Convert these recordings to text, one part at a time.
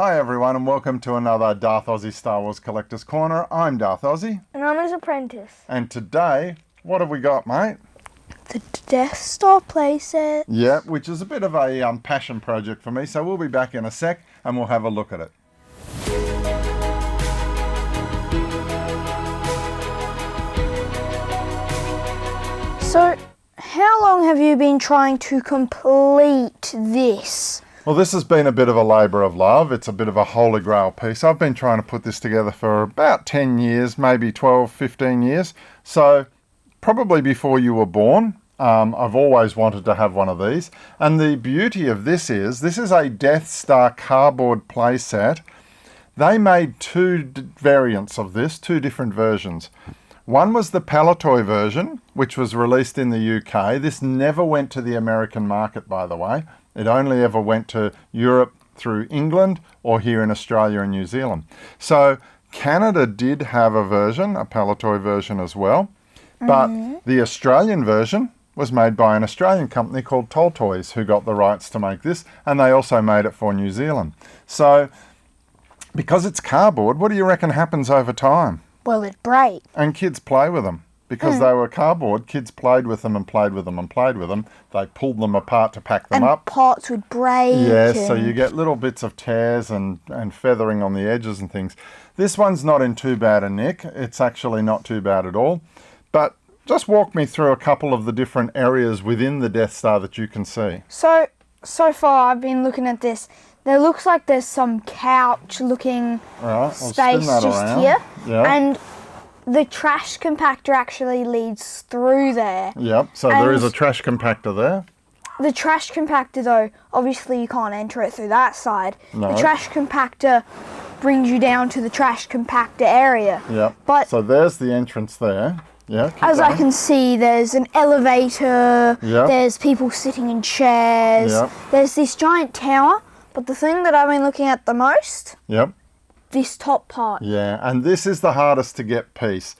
Hi everyone and welcome to another Darthozzie Star Wars Collector's Corner. I'm Darthozzie. And I'm his apprentice. And today, what have we got, mate? The Death Star playset. Yeah, which is a bit of a passion project for me, so we'll be back in a sec and we'll have a look at it. So, how long have you been trying to complete this? Well, this has been a bit of a labour of love. It's a bit of a holy grail piece. I've been trying to put this together for about 10 years, maybe 12, 15 years. So, probably before you were born. I've always wanted to have one of these. And the beauty of this is a Death Star cardboard playset. They made two variants of this, two different versions. One was the Palatoy version, which was released in the UK. This never went to the American market, by the way. It only ever went to Europe through England or here in Australia and New Zealand. So Canada did have a version, a Palatoy version as well. But the Australian version was made by an Australian company called Toltoys, who got the rights to make this, and they also made it for New Zealand. So because it's cardboard, what do you reckon happens over time? Well, it breaks. And kids play with them. Because they were cardboard, kids played with them and played with them and played with them. They pulled them apart to pack them up. Parts would break. Yes, so you get little bits of tears and feathering on the edges and things. This one's not in too bad a nick. It's actually not too bad at all. But just walk me through a couple of the different areas within the Death Star that you can see. So far I've been looking at this. There looks like there's some couch-looking space just here. Yeah. And the trash compactor actually leads through there. Yep, so there is a trash compactor there. The trash compactor, though, obviously you can't enter it through that side. No. The trash compactor brings you down to the trash compactor area. Yep, But so there's the entrance there. Yeah, as I can see, there's an elevator, there's people sitting in chairs, there's this giant tower, but the thing that I've been looking at the most, this top part. Yeah, and this is the hardest to get piece.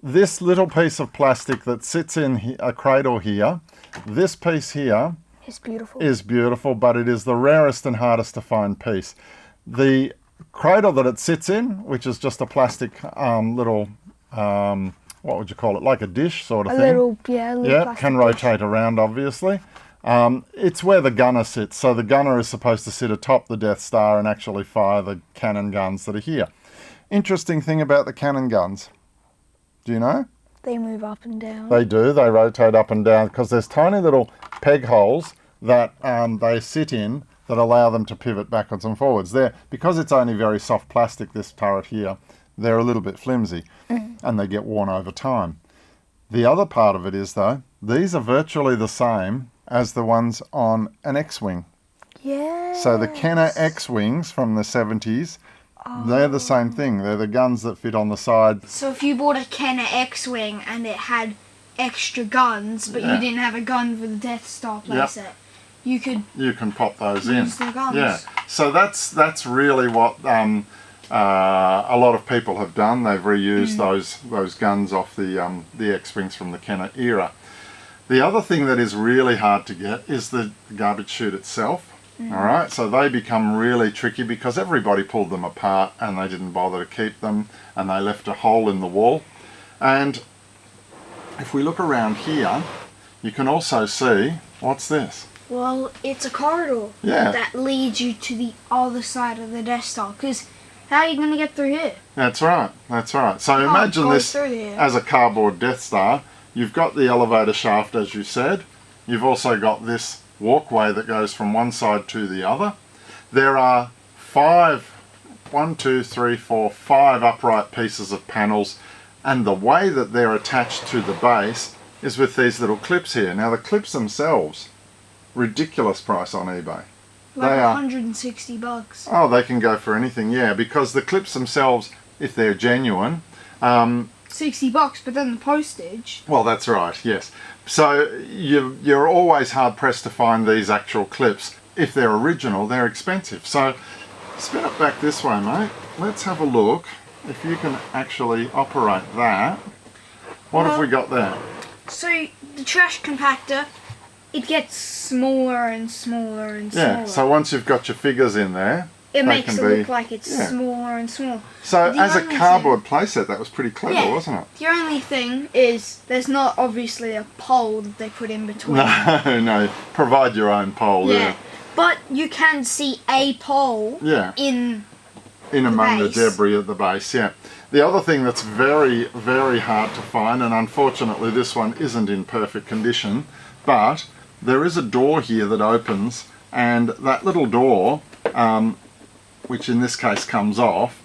This little piece of plastic that sits in a cradle here, this piece here is beautiful, but it is the rarest and hardest to find piece. The cradle that it sits in, which is just a plastic little, what would you call it, like a dish sort of thing. Yeah, can rotate around, obviously. It's where the gunner sits. So the gunner is supposed to sit atop the Death Star and actually fire the cannon guns that are here. Interesting thing about the cannon guns. Do you know? They move up and down. They do. They rotate up and down because there's tiny little peg holes that they sit in that allow them to pivot backwards and forwards. Because it's only very soft plastic, this turret here, they're a little bit flimsy and they get worn over time. The other part of it is, though, these are virtually the same as the ones on an X-Wing. Yeah. So the Kenner X-Wings from the 70s, they're the same thing. They're the guns that fit on the side. So if you bought a Kenner X-Wing and it had extra guns, but you didn't have a gun for the Death Star playset, you can pop those use the guns. Yeah. So that's really what a lot of people have done. They've reused those guns off the X-Wings from the Kenner era. The other thing that is really hard to get is the garbage chute itself. All right, so they become really tricky because everybody pulled them apart and they didn't bother to keep them and they left a hole in the wall. And if we look around here, you can also see, what's this? Well, it's a corridor that leads you to the other side of the Death Star, because how are you going to get through here? That's right. So imagine this as a cardboard Death Star. You've got the elevator shaft, as you said. You've also got this walkway that goes from one side to the other. There are 5 upright pieces of panels, and the way that they're attached to the base is with these little clips here. Now the clips themselves, ridiculous price on eBay. Like $160. Oh, they can go for anything, because the clips themselves, if they're genuine, $60, but then the postage. Well, that's right, yes. So you're always hard pressed to find these actual clips. If they're original, they're expensive. So spin it back this way, mate. Let's have a look if you can actually operate that. What have we got there? So the trash compactor, it gets smaller and smaller and smaller. Yeah, so once you've got your figures in there, it makes it look like it's smaller and smaller. So as a cardboard playset, that was pretty clever, wasn't it? The only thing is there's not obviously a pole that they put in between. No. Provide your own pole. Yeah. But you can see a pole. In among the debris at the base. Yeah. The other thing that's very, very hard to find, and unfortunately this one isn't in perfect condition, but there is a door here that opens, and that little door, which in this case comes off,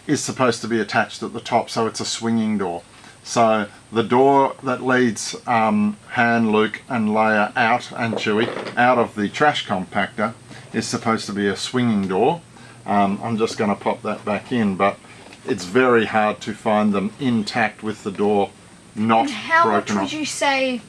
is supposed to be attached at the top, so it's a swinging door. So the door that leads Han, Luke and Leia out, and Chewie, out of the trash compactor is supposed to be a swinging door. I'm just going to pop that back in, but it's very hard to find them intact with the door not broken off. How much would you say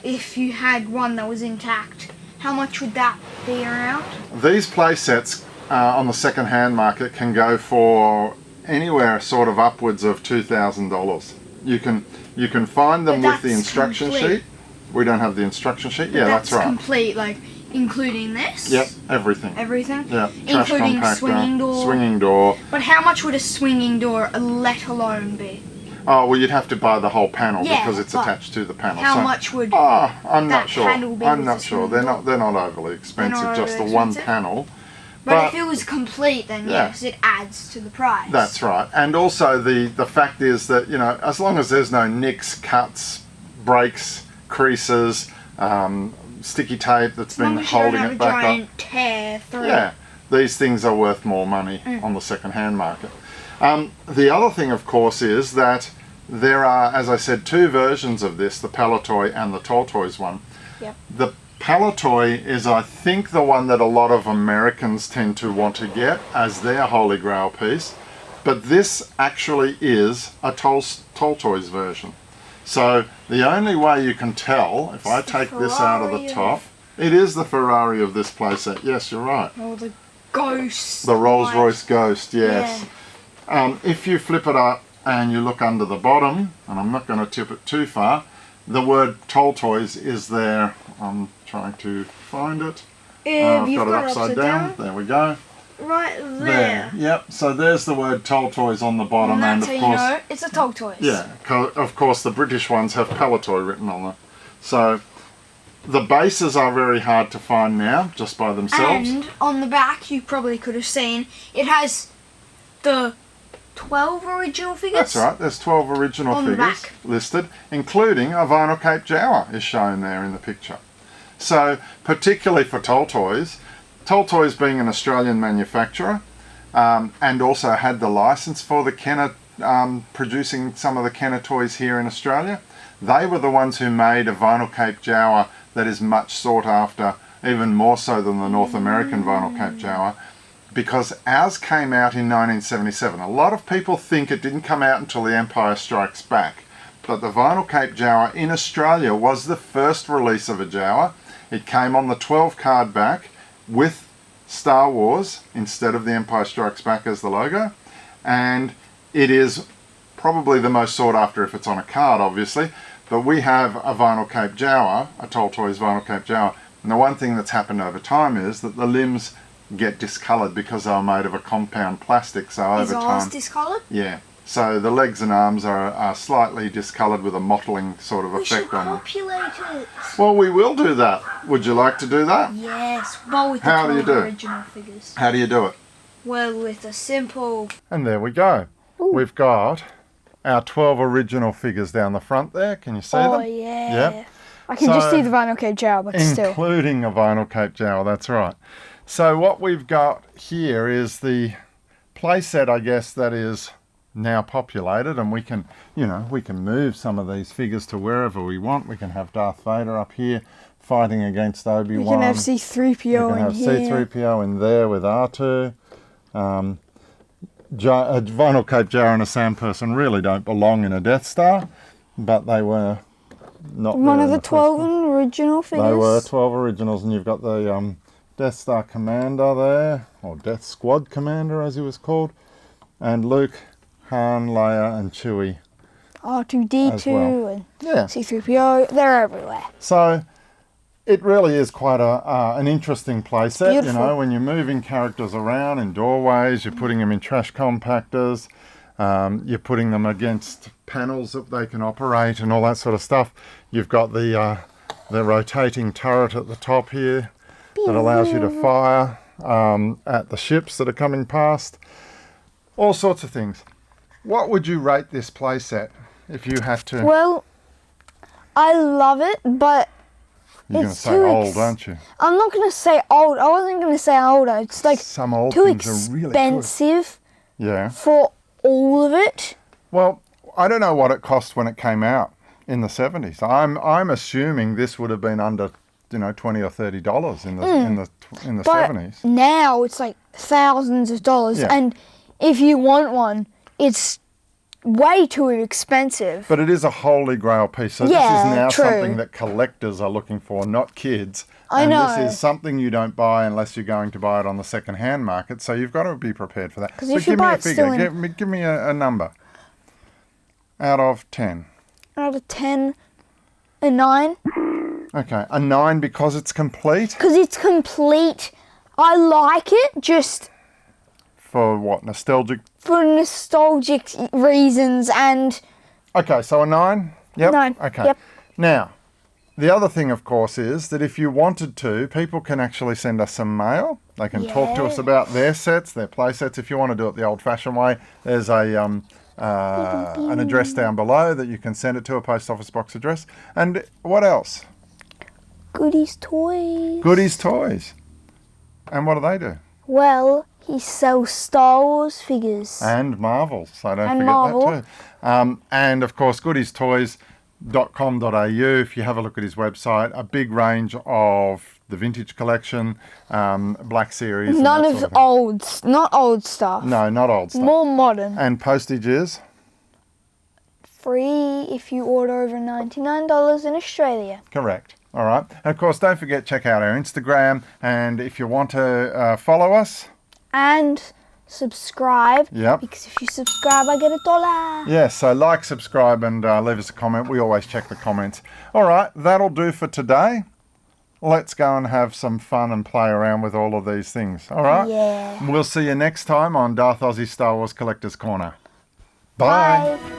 if you had one that was intact? How much would that be around? These play sets on the second-hand market can go for anywhere sort of upwards of $2,000. You can find them with the instruction sheet. We don't have the instruction sheet. Yeah, that's right. Complete, like including this. Yep, everything. Everything. Yeah, including compactor, swinging door. But how much would a swinging door, let alone, be? Oh well, you'd have to buy the whole panel because it's attached to the panel. How much would? I'm not sure. Panel be? I'm not sure. They're not overly expensive. Just the one panel. But if it was complete, then yes, it adds to the price. That's right. And also the fact is that, you know, as long as there's no nicks, cuts, breaks, creases, sticky tape that's been holding it back up. Giant tear through. Yeah, these things are worth more money on the second-hand market. The other thing, of course, is that there are, as I said, two versions of this, the Palitoy and the Toltoys one. Yep. The Palitoy is, I think, the one that a lot of Americans tend to want to get as their Holy Grail piece, but this actually is a Toltoys version. So the only way you can tell, if I take this out of the top, it is the Ferrari of this playset. Yes, you're right. Oh, the Ghost. The Rolls-Royce Ghost, yes. Yeah. If you flip it up and you look under the bottom, and I'm not going to tip it too far, the word Toltoys is there. I'm trying to find it. I've got it upside down. There we go. Right there. Yep. So there's the word Toltoys on the bottom, and of course, it's a Toltoys. Yeah. Of course, the British ones have Palitoy written on them. So the bases are very hard to find now, just by themselves. And on the back, you probably could have seen it has the 12 original figures. That's right. There's 12 original figures listed, including a vinyl cape Jawa is shown there in the picture. So, particularly for Toltoys, Toltoys being an Australian manufacturer, and also had the license for the Kenner, producing some of the Kenner toys here in Australia, they were the ones who made a vinyl cape Jawa that is much sought after, even more so than the North American vinyl cape Jawa, because ours came out in 1977. A lot of people think it didn't come out until The Empire Strikes Back, but the vinyl cape Jawa in Australia was the first release of a Jawa. It came on the 12 card back with Star Wars instead of The Empire Strikes Back as the logo, and it is probably the most sought after if it's on a card, obviously. But we have a vinyl cape Jawa, a Toltoys vinyl cape Jawa, and the one thing that's happened over time is that the limbs get discoloured because they are made of a compound plastic, so over time... Is ours discoloured? Yeah. So the legs and arms are slightly discoloured with a mottling sort of effect on them. We should populate it. Well, we will do that. Would you like to do that? Yes, but with the 12 original figures. How do you do it? Well, with a simple... And there we go. Ooh. We've got our 12 original figures down the front there. Can you see them? Oh, yeah. Yep. I can just see the vinyl cape Jawa, but still. Including a vinyl cape Jawa, that's right. So what we've got here is the playset, I guess, that is now populated, and we can, you know, we can move some of these figures to wherever we want. We can have Darth Vader up here fighting against Obi-Wan. We can have C-3PO in here. We can have C-3PO in there with R2. A vinyl cape Jawa and a Sand Person really don't belong in a Death Star, but they were not one of the 12 original figures. They were 12 originals, and you've got the Death Star Commander there, or Death Squad Commander as he was called, and Luke, Han, Leia and Chewie. R2-D2 and C-3PO, they're everywhere. So it really is quite an interesting playset. Beautiful. You know, when you're moving characters around in doorways, you're putting them in trash compactors, you're putting them against panels that they can operate and all that sort of stuff. You've got the rotating turret at the top here that allows you to fire at the ships that are coming past. All sorts of things. What would you rate this playset if you had to? Well, I love it, but you're going to say old, aren't you? I'm not going to say old. I wasn't going to say older. It's like some old too things are really expensive. Yeah. For all of it. Well, I don't know what it cost when it came out in the 70s. I'm assuming this would have been under, $20 or $30 in the 70s. Now it's like thousands of dollars, and if you want one, it's way too expensive. But it is a holy grail piece. So this is now something that collectors are looking for, not kids. I know. This is something you don't buy unless you're going to buy it on the second-hand market. So you've got to be prepared for that. Because if you buy it still in... Give me a number. Out of 10. Out of 10, a 9. Okay, a 9 because it's complete? Because it's complete. I like it, just... For what, nostalgic? For nostalgic reasons and... Okay, so a 9? Yep. 9, okay. Yep. Now, the other thing, of course, is that if you wanted to, people can actually send us some mail. They can talk to us about their sets, their play sets. If you want to do it the old-fashioned way, there's an address down below that you can send it to, a post office box address. And what else? Goodies Toys. Goodies Toys. And what do? Well, he sells Star Wars figures. And Marvel, so don't forget that too. And of course, goodiestoys.com.au, if you have a look at his website, a big range of the vintage collection, Black Series. None of not old stuff. No, not old stuff. More modern. And postage is? Free if you order over $99 in Australia. Correct. All right. And of course, don't forget, check out our Instagram. And if you want to follow us. And subscribe. Yep. Because if you subscribe, I get $1. Yes, so like, subscribe, and leave us a comment. We always check the comments. All right, that'll do for today. Let's go and have some fun and play around with all of these things. All right? Yeah. We'll see you next time on Darthozzie Star Wars Collector's Corner. Bye. Bye.